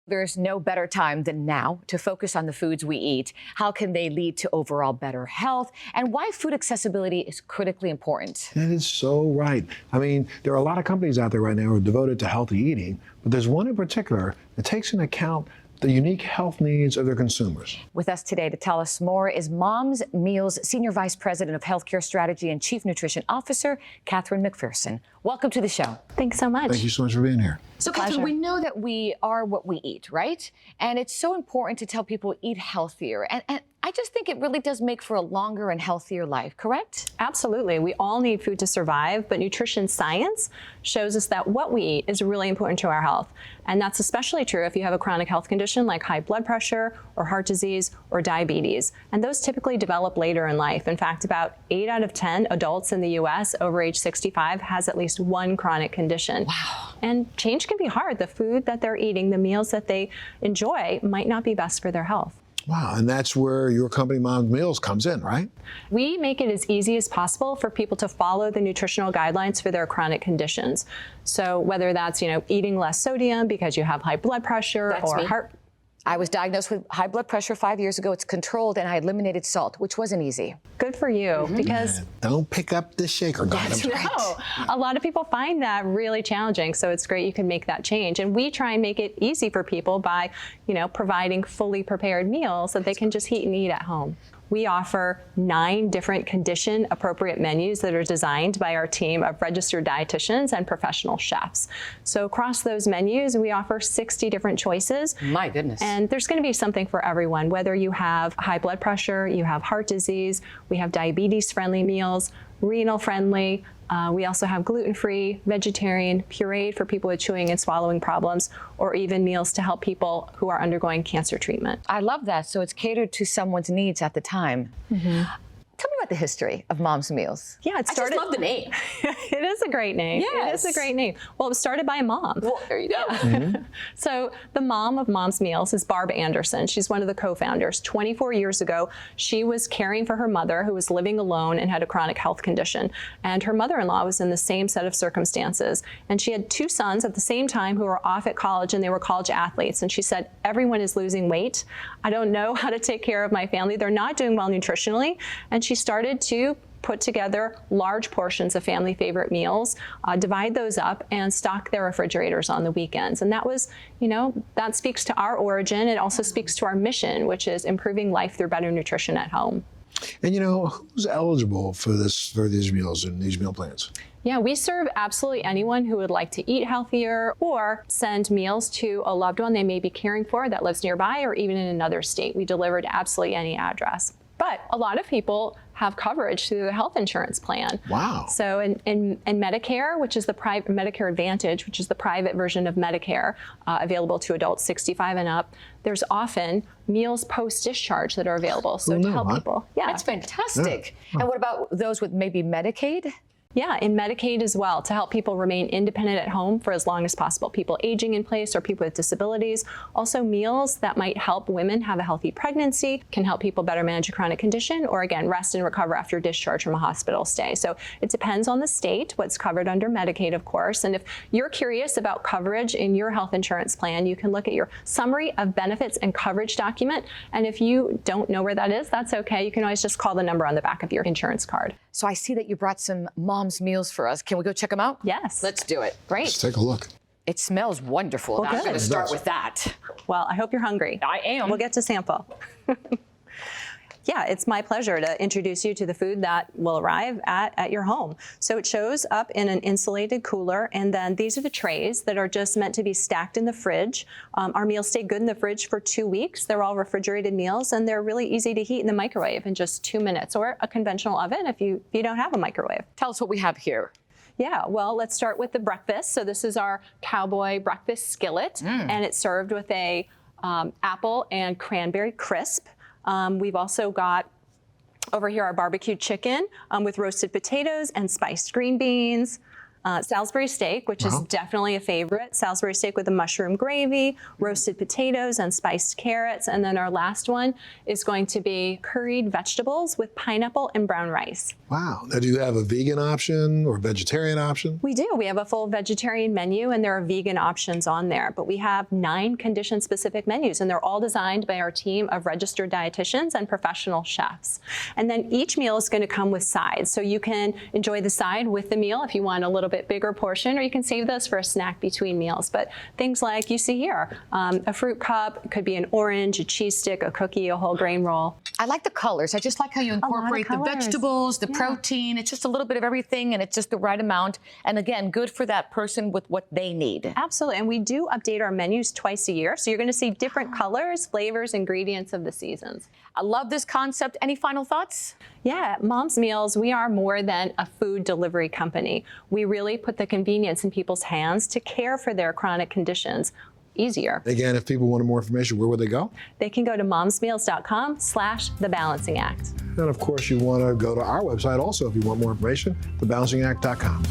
There's no better time than now to focus on the foods we eat. How can they lead to overall better health? And why food accessibility is critically important. That is so right. I mean, there are a lot of companies out there right now who are devoted to healthy eating, but there's one in particular that takes into account the unique health needs of their consumers. With us today to tell us more is Mom's Meals Senior Vice President of Healthcare Strategy and Chief Nutrition Officer, Catherine McPherson. Welcome to the show. Thanks so much. Thank you so much for being here. So, Catherine, we know that we are what we eat, right? And it's so important to tell people eat healthier. And I just think it really does make for a longer and healthier life, correct? Absolutely. We all need food to survive, but nutrition science shows us that what we eat is really important to our health. And that's especially true if you have a chronic health condition like high blood pressure or heart disease or diabetes. And those typically develop later in life. In fact, about 8 out of 10 adults in the U.S. over age 65 has at least one chronic condition. Wow. And change can be hard. The food that they're eating, the meals that they enjoy might not be best for their health. Wow, and that's where your company, Mom's Meals, comes in, right? We make it as easy as possible for people to follow the nutritional guidelines for their chronic conditions. So whether that's, eating less sodium because you have high blood pressure or heart. I was diagnosed with high blood pressure 5 years ago. It's controlled, and I eliminated salt, which wasn't easy. Good for you, because don't pick up the shaker bottom. No, a lot of people find that really challenging. So it's great you can make that change. And we try and make it easy for people by, providing fully prepared meals that they can just heat and eat at home. We offer 9 different condition-appropriate menus that are designed by our team of registered dietitians and professional chefs. So across those menus, we offer 60 different choices. My goodness. And there's going to be something for everyone, whether you have high blood pressure, you have heart disease, we have diabetes-friendly meals, renal-friendly. We also have gluten-free, vegetarian, pureed for people with chewing and swallowing problems, or even meals to help people who are undergoing cancer treatment. I love that. So it's catered to someone's needs at the time. Mm-hmm. Tell me about the history of Mom's Meals. Yeah, it started. I just love the name. It is a great name. Yes. It is a great name. Well, it was started by a mom. Well, there you go. Yeah. Mm-hmm. So the mom of Mom's Meals is Barb Anderson. She's one of the co-founders. 24 years ago, she was caring for her mother who was living alone and had a chronic health condition. And her mother-in-law was in the same set of circumstances. And she had 2 sons at the same time who were off at college, and they were college athletes. And she said, everyone is losing weight. I don't know how to take care of my family. They're not doing well nutritionally. And she started to put together large portions of family favorite meals, divide those up, and stock their refrigerators on the weekends. And that was, that speaks to our origin. It also speaks to our mission, which is improving life through better nutrition at home. And who's eligible for these meals and these meal plans? Yeah, we serve absolutely anyone who would like to eat healthier or send meals to a loved one they may be caring for that lives nearby or even in another state. We deliver to absolutely any address. But a lot of people have coverage through the health insurance plan. Wow. So in Medicare, which is the private Medicare Advantage, which is the private version of Medicare, available to adults 65 and up, there's often meals post-discharge that are available. So to help people. Yeah. That's fantastic. Yeah. And what about those with maybe Medicaid? Yeah, in Medicaid as well, to help people remain independent at home for as long as possible. People aging in place or people with disabilities. Also meals that might help women have a healthy pregnancy, can help people better manage a chronic condition, or again, rest and recover after discharge from a hospital stay. So it depends on the state, what's covered under Medicaid, of course. And if you're curious about coverage in your health insurance plan, you can look at your summary of benefits and coverage document. And if you don't know where that is, that's okay. You can always just call the number on the back of your insurance card. So I see that you brought some Mom's Meals for us. Can we go check them out? Yes. Let's do it. Great. Let's take a look. It smells wonderful. Well, I'm going to start with that. Well, I hope you're hungry. I am. We'll get to sample. Yeah, it's my pleasure to introduce you to the food that will arrive at your home. So it shows up in an insulated cooler, and then these are the trays that are just meant to be stacked in the fridge. Our meals stay good in the fridge for 2 weeks. They're all refrigerated meals, and they're really easy to heat in the microwave in just 2 minutes, or a conventional oven if you don't have a microwave. Tell us what we have here. Yeah, well, let's start with the breakfast. So this is our Cowboy breakfast skillet, and it's served with a apple and cranberry crisp. We've also got over here our barbecued chicken with roasted potatoes and spiced green beans. Salisbury steak, which is definitely a favorite. Salisbury steak with a mushroom gravy, roasted potatoes and spiced carrots. And then our last one is going to be curried vegetables with pineapple and brown rice. Wow. Now, do you have a vegan option or vegetarian option? We do. We have a full vegetarian menu and there are vegan options on there. But we have 9 condition-specific menus and they're all designed by our team of registered dietitians and professional chefs. And then each meal is going to come with sides. So you can enjoy the side with the meal if you want a little bit bigger portion, or you can save those for a snack between meals. But things like you see here, a fruit cup, it could be an orange, a cheese stick, a cookie, a whole grain roll. I like the colors. I just like how you incorporate the vegetables, the protein. It's just a little bit of everything, and it's just the right amount. And again, good for that person with what they need. Absolutely. And we do update our menus twice a year. So you're going to see different colors, flavors, ingredients of the seasons. I love this concept. Any final thoughts? Yeah, at Mom's Meals, we are more than a food delivery company. We really put the convenience in people's hands to care for their chronic conditions easier. Again, if people wanted more information, where would they go? They can go to momsmeals.com/thebalancing act. And of course, you want to go to our website also if you want more information, thebalancingAct.com.